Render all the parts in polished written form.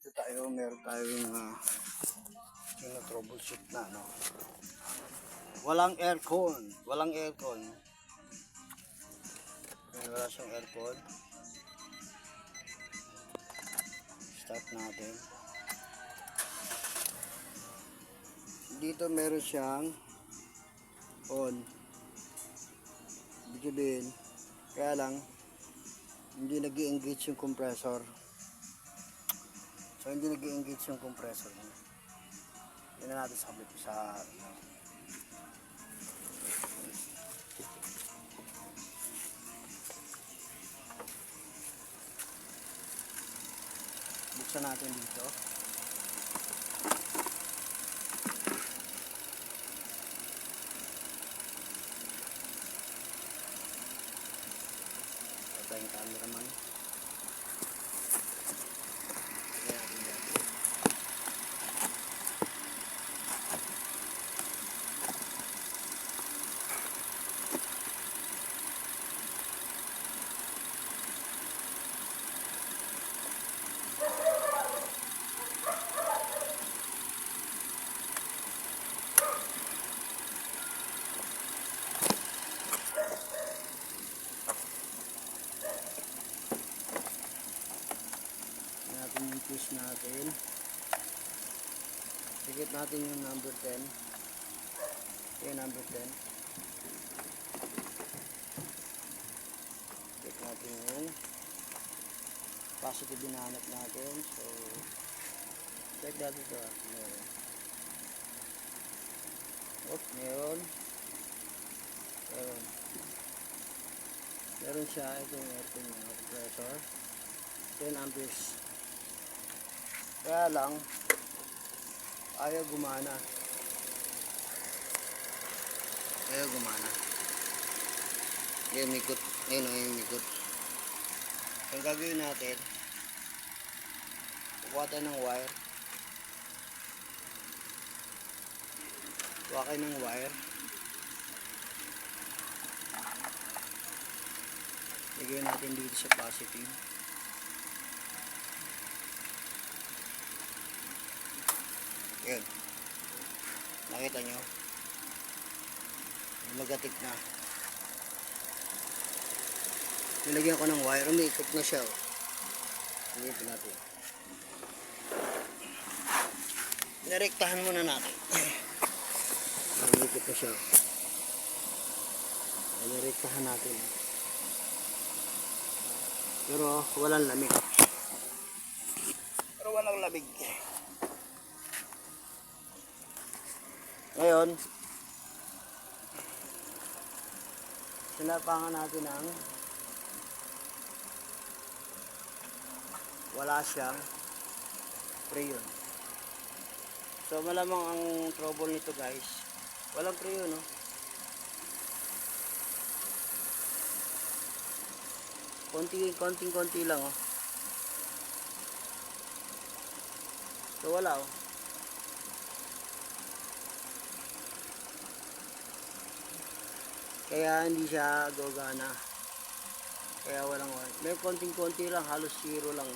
dito tayo, meron tayong yung troubleshoot na, no? Walang aircon. Wala siyang aircon. Start natin. Dito meron siyang on. Ibig sabihin, kaya lang hindi nag-i-engage yung compressor. So hindi nag-i-engage yung compressor. Yan na natin sa buksan natin dito. Ito yung cameraman. Yung fuse natin, sikit natin yung number 10. Okay, number 10. Sikit natin yung positive hinahanap natin. So check natin ito. Meron siya itong aircon na compressor 10 amperes. Kaya lang ayaw gumana. Yung mikot. Ayun yung mikot. Ang gagawin natin, kukuha tayo ng wire. Lagyan natin dito sa positive. Yan. Nakita nyo? Magatik na. Nilagyan ko ng wire. Umiikot na siya. Umiikot natin. Narektahan muna natin. Umiikot na siya. Narektahan natin. Pero walang lamig. Ngayon, sinapangan natin ang wala siyang preyon. So malamang ang trouble nito guys, walang preyon, no? Konting-konti lang, oh. So wala, oh. Kaya hindi siya gagana. Kaya walang wire. May konting-konti lang, halos zero lang.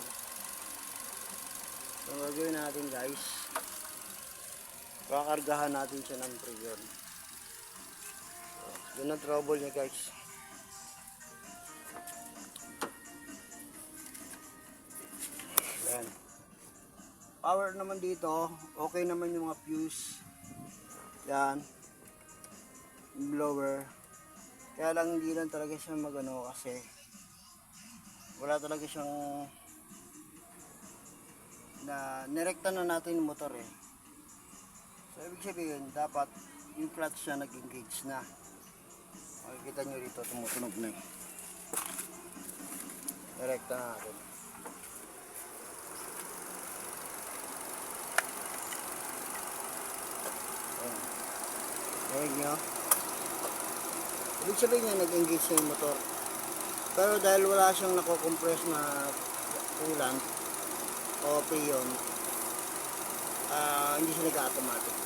So gagawin natin guys, kakargahan natin siya ng preyon. So, yun ang trouble niya guys. Ayan. Power naman dito, okay naman yung mga fuse. Yan. Blower. Kaya lang hindi lang talaga siya magano kasi wala talaga siyang nirekta na natin yung motor eh. So ibig sabihin dapat yung clutch siya nag-engage na. Makikita nyo dito tumutunog na eh. Nirekta na natin. Ayan. Ayan nyo. Ibig sabihin niya nag-engage na yung motor. Pero dahil wala siyang nako-compress na coolant o preyon, hindi siya nag-automatic.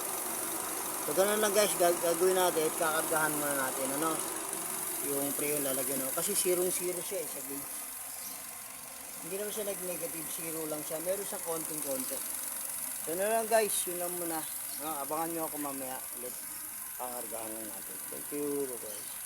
So ganun lang guys, gagawin natin, kakargahan muna natin yung preyon lalagyan. Kasi 0-0 siya sa gauge. Hindi naman siya nag-negative, zero lang siya. Meron siyang konting-konti. So na lang guys, yun lang muna. Abangan nyo ako mamaya ulit. Pangargahan lang natin. Thank you. Bye-bye.